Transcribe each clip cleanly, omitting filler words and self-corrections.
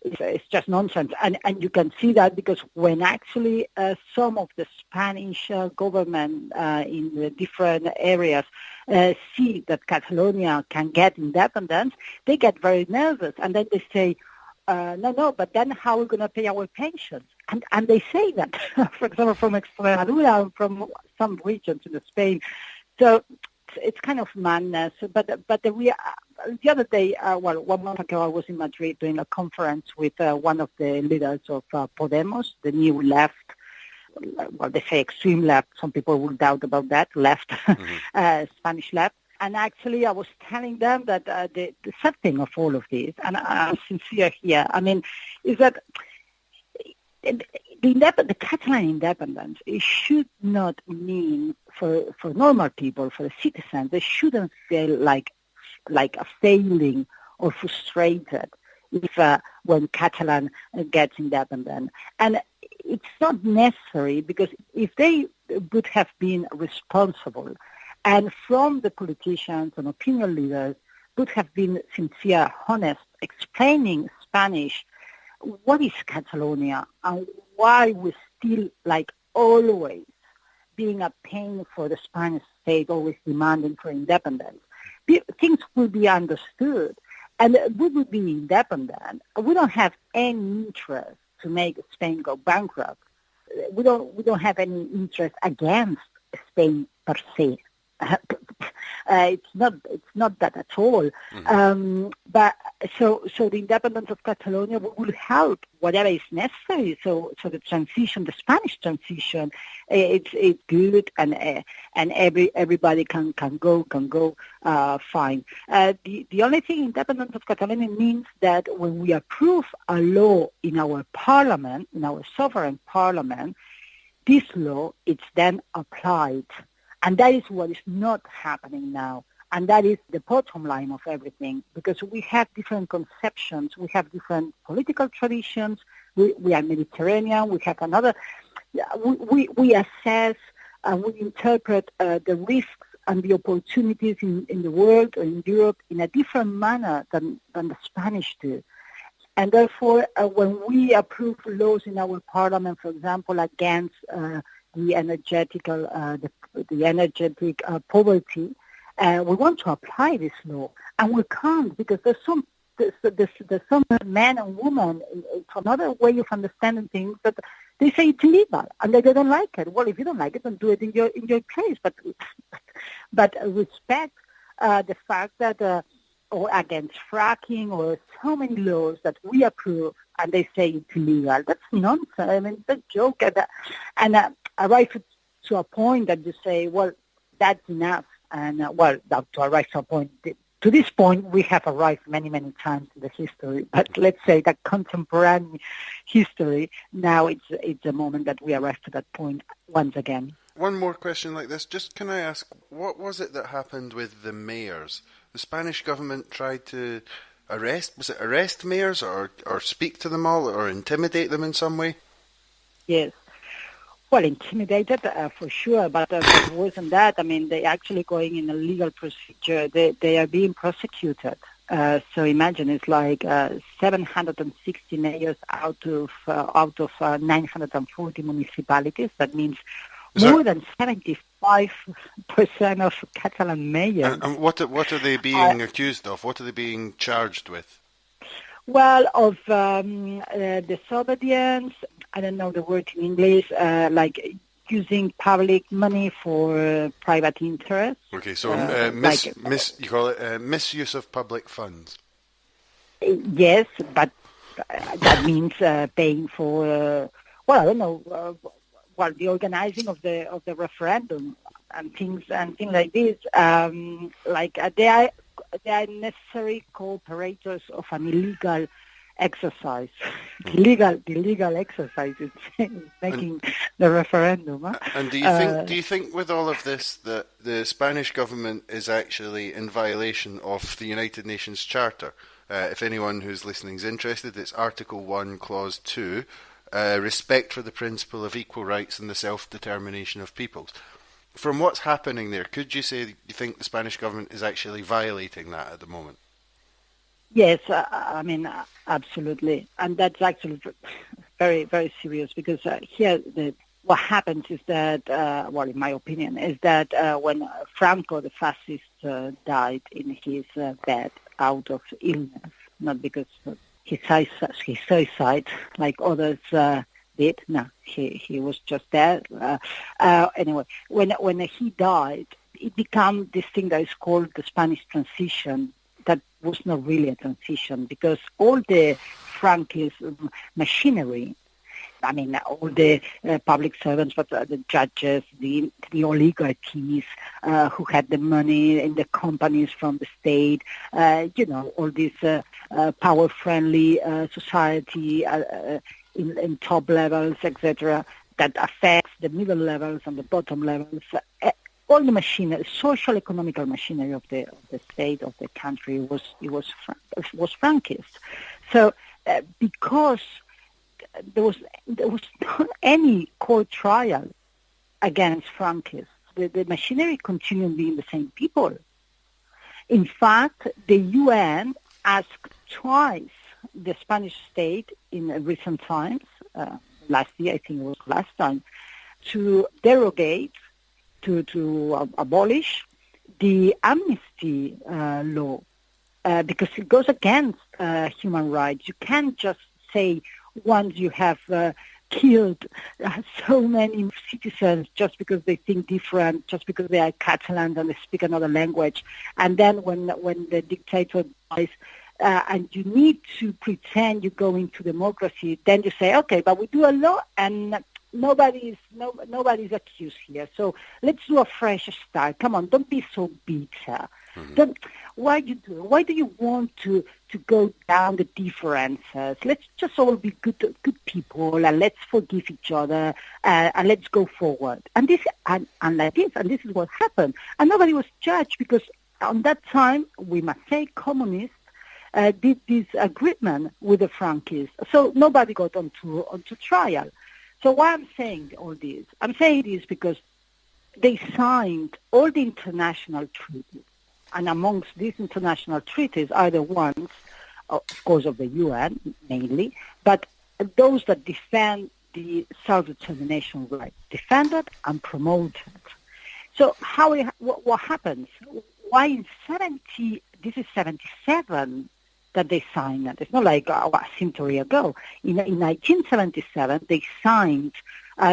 It's just nonsense. And you can see that because when actually some of the Spanish government in the different areas see that Catalonia can get independence, they get very nervous. And then they say, no, but then how are we going to pay our pensions? And they say that, for example, from Extremadura and from some regions in Spain. So it's kind of madness. But the other day, 1 month ago, I was in Madrid doing a conference with one of the leaders of Podemos, the new left. Well, they say extreme left. Some people will doubt about that, left, Spanish left. And actually, I was telling them that the sad thing of all of this, and I'm sincere here, I mean, is that the Catalan independence, it should not mean for normal people, for the citizens, they shouldn't feel like a failing or frustrated if when Catalan gets independent. And it's not necessary, because if they would have been responsible and from the politicians and opinion leaders would have been sincere, honest, explaining Spanish, what is Catalonia and why we still, like always, being a pain for the Spanish state, always demanding for independence, things will be understood and we will be independent. We don't have any interest to make Spain go bankrupt. We don't have any interest against Spain per se. It's not that at all. But so the independence of Catalonia will help whatever is necessary. So the transition, the Spanish transition, it's good, and everybody can go fine. The only thing independence of Catalonia means that when we approve a law in our parliament, in our sovereign parliament, this law is then applied. And that is what is not happening now. And that is the bottom line of everything, because we have different conceptions, we have different political traditions, we are Mediterranean, we have another, we assess and we interpret the risks and the opportunities in the world or in Europe in a different manner than the Spanish do. And therefore, when we approve laws in our parliament, for example, against the energetic poverty, we want to apply this law, and we can't, because there's some men and women. It's another way of understanding things, that they say it's illegal and they don't like it. Well, if you don't like it, then do it in your place. But respect the fact that or against fracking or so many laws that we approve and they say it's illegal. That's nonsense. I mean, it's a joke. And arrive to a point that you say, well, that's enough. And, to arrive to a point, to this point, we have arrived many, many times in the history. But let's say that contemporary history, now it's a moment that we arrive to that point once again. One more question like this. Just can I ask, what was it that happened with the mayors? The Spanish government tried to arrest mayors or speak to them all or intimidate them in some way? Yes. Well, intimidated for sure, but worse than that, I mean, they're actually going in a legal procedure. They are being prosecuted. So imagine it's like 760 mayors out of 940 municipalities. That means more than 75% of Catalan mayors. And what are they being accused of? What are they being charged with? Well, of disobedience, I don't know the word in English, like using public money for private interests. Okay, so you call it misuse of public funds. Yes, but that means paying for, I don't know, the organizing of the referendum and things like this. They are necessary cooperators of an illegal exercise. The legal exercise is making the referendum. Huh? And do you think with all of this that the Spanish government is actually in violation of the United Nations Charter? If anyone who's listening is interested, it's Article 1, Clause 2, respect for the principle of equal rights and the self-determination of peoples. From what's happening there, could you say you think the Spanish government is actually violating that at the moment? Yes, absolutely. And that's actually very, very serious because here what happens is that, in my opinion, is that when Franco, the fascist, died in his bed out of illness, not because of his suicide like others did. No, he was just there. Anyway, when he died, it became this thing that is called the Spanish transition. That was not really a transition because all the Franquist machinery, all the public servants, but the judges, the oligarchies who had the money in the companies from the state, all this power-friendly society in top levels, etc., that affects the middle levels and the bottom levels. All the machinery, social economical machinery of the state, of the country was Franquist. So because there was not any court trial against Franquists, the machinery continued being the same people. In fact, the UN asked twice the Spanish state in recent times, last year I think it was last time, to derogate, to abolish the amnesty law because it goes against human rights. You can't just say once you have killed so many citizens just because they think different, just because they are Catalans and they speak another language, and then when the dictator dies, and you need to pretend you go into democracy, then you say, okay, but we do a law and nobody's accused here. So let's do a fresh start. Come on, don't be so bitter. Mm-hmm. Why do you want to go down the differences? Let's just all be good people and let's forgive each other and let's go forward. And this is what happened. And nobody was judged because on that time, we must say, communists did this agreement with the Franquists. So nobody got onto trial. So why I'm saying all this? I'm saying this because they signed all the international treaties. And amongst these international treaties are the ones, of course, of the UN mainly, but those that defend the self-determination right, defended and promoted. So what happens? Why in this is 77 that they signed it. It's not like a century ago. In 1977, they signed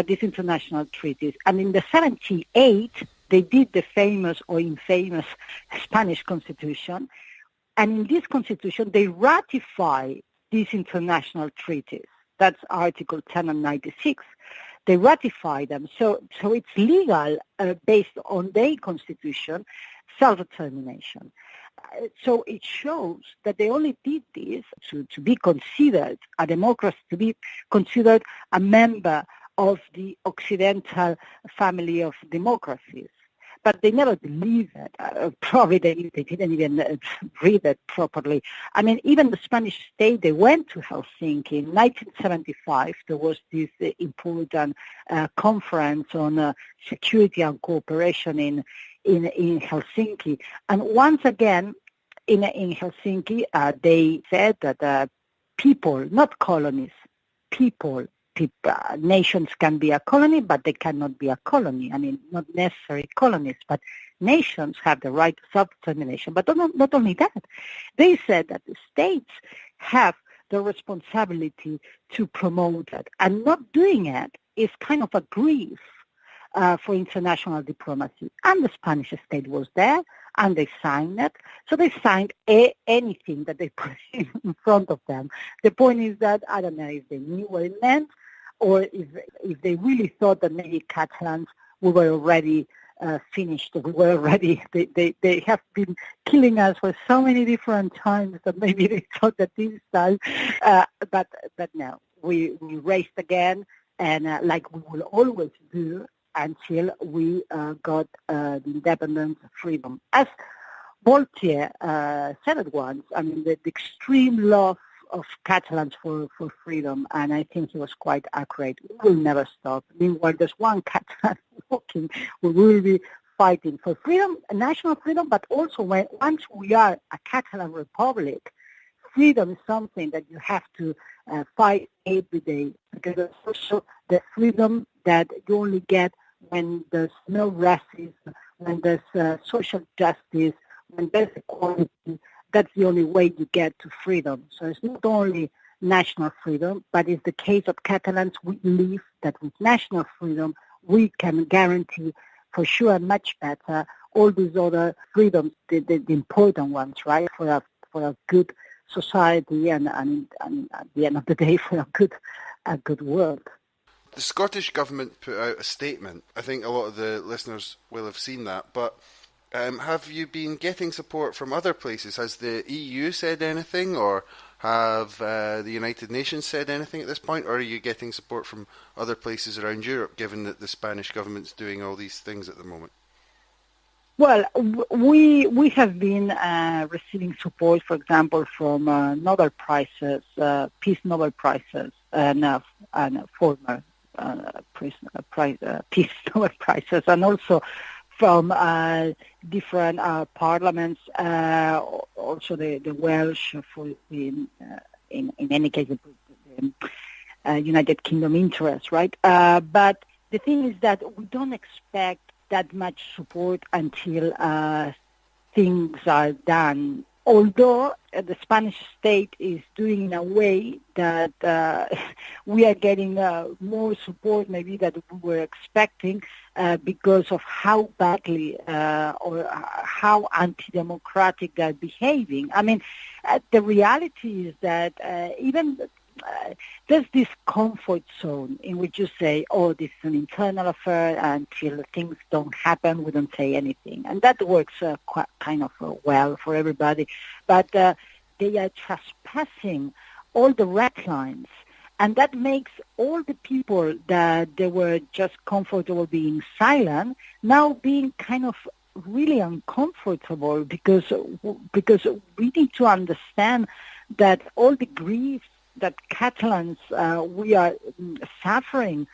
these international treaties. And in the 78, they did the famous or infamous Spanish Constitution. And in this Constitution, they ratify these international treaties. That's Article 10 and 96. They ratify them. So it's legal based on their Constitution, self-determination. So it shows that they only did this to be considered a democracy, to be considered a member of the Occidental family of democracies. But they never believed it. Probably they didn't even read it properly. Even the Spanish state, they went to Helsinki. In 1975, there was this important conference on security and cooperation in Helsinki. And once again, in Helsinki, they said that people, not colonies, nations can be a colony, but they cannot be a colony. Not necessarily colonies, but nations have the right to self-determination. But not only that, they said that the states have the responsibility to promote it. And not doing it is kind of a grief for international diplomacy. And the Spanish state was there, and they signed it. So they signed anything that they put in front of them. The point is that, I don't know if they knew what it meant, or if they really thought that maybe Catalans, we were already finished. We were already, they have been killing us for so many different times that maybe they thought that this time, but no, we raced again, and like we will always do until we got the independence freedom. As Voltaire said it once, the extreme love of Catalans for freedom, and I think he was quite accurate. We will never stop. Meanwhile, there's one Catalan walking. We will be fighting for freedom, national freedom, but also once we are a Catalan republic, freedom is something that you have to fight every day, because it's also the freedom that you only get when there's no racism, when there's social justice, when there's equality. That's the only way you get to freedom. So it's not only national freedom, but in the case of Catalans, we believe that with national freedom, we can guarantee for sure much better all these other freedoms, the important ones, right, for a good society and at the end of the day for a good world. The Scottish Government put out a statement. I think a lot of the listeners will have seen that, but have you been getting support from other places? Has the EU said anything, or have the United Nations said anything at this point, or are you getting support from other places around Europe, given that the Spanish government's doing all these things at the moment? Well, we have been receiving support, for example, from Nobel Prizes, Peace Nobel Prizes, and former Peace Nobel Prizes, and also from different parliaments, also the Welsh, in any case, the United Kingdom interest, right? But the thing is that we don't expect that much support until things are done. Although the Spanish state is doing in a way that we are getting more support maybe than we were expecting because of how badly or how anti-democratic they're behaving. I mean, the reality is that even there's this comfort zone in which you say, oh, this is an internal affair, until things don't happen, we don't say anything. And that works quite kind of well for everybody. But they are trespassing all the red lines. And that makes all the people that they were just comfortable being silent now being kind of really uncomfortable because we need to understand that all the grief that Catalans we are suffering,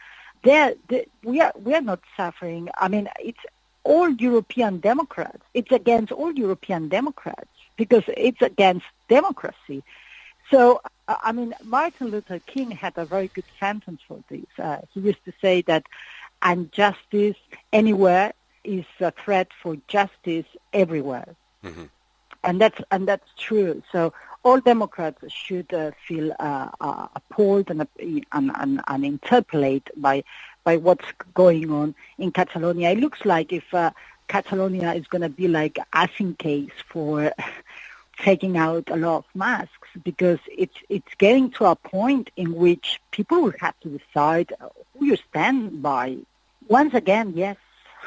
we are not suffering. I mean, it's all European Democrats. It's against all European Democrats because it's against democracy. So, I mean, Martin Luther King had a very good sentence for this. He used to say that injustice anywhere is a threat for justice everywhere. Mm-hmm. And that's true. So all Democrats should feel appalled and interpellate by what's going on in Catalonia. It looks like if Catalonia is going to be like asking case for taking out a lot of masks, because it's getting to a point in which people will have to decide who you stand by. Once again, yes,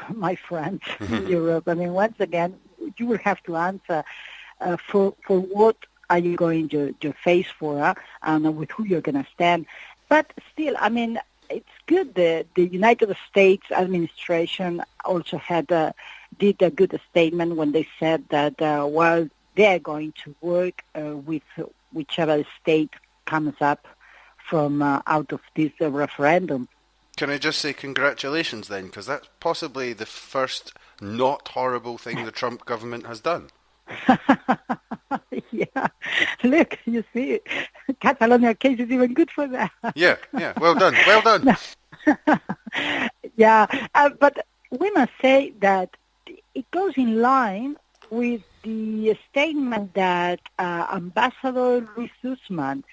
my friends in Europe, I mean, once again, you will have to answer for what are you going to face for and with who you're going to stand. But still, I mean, it's good. The United States administration also did a good statement when they said that, they're going to work with whichever state comes up from out of this referendum. Can I just say congratulations then, because that's possibly the first not horrible thing the Trump government has done. Yeah, look, you see, Catalonia case is even good for that. Yeah, well done. Yeah, but we must say that it goes in line with the statement that Ambassador Luis Guzman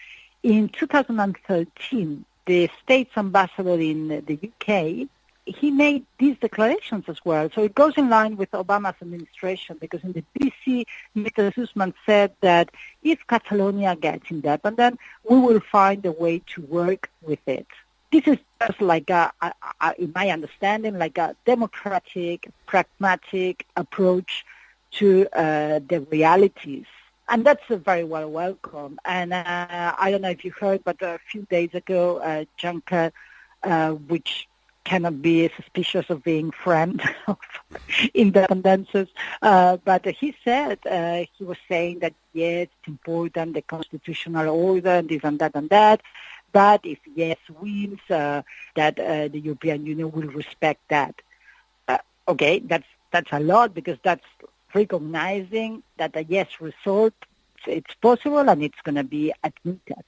in 2013, the States Ambassador in the UK, he made these declarations as well. So it goes in line with Obama's administration, because in the BBC, Mr. Guzman said that if Catalonia gets independent, we will find a way to work with it. This is just like, in my understanding, like a democratic, pragmatic approach to the realities. And that's very well welcome. And I don't know if you heard, but a few days ago, Juncker, which cannot be suspicious of being friend of independences, but he said, he was saying that, yes, it's important, the constitutional order, and this and that, but if yes wins, that the European Union will respect that. Okay, that's a lot, because that's recognizing that a yes result it's possible and it's going to be admitted.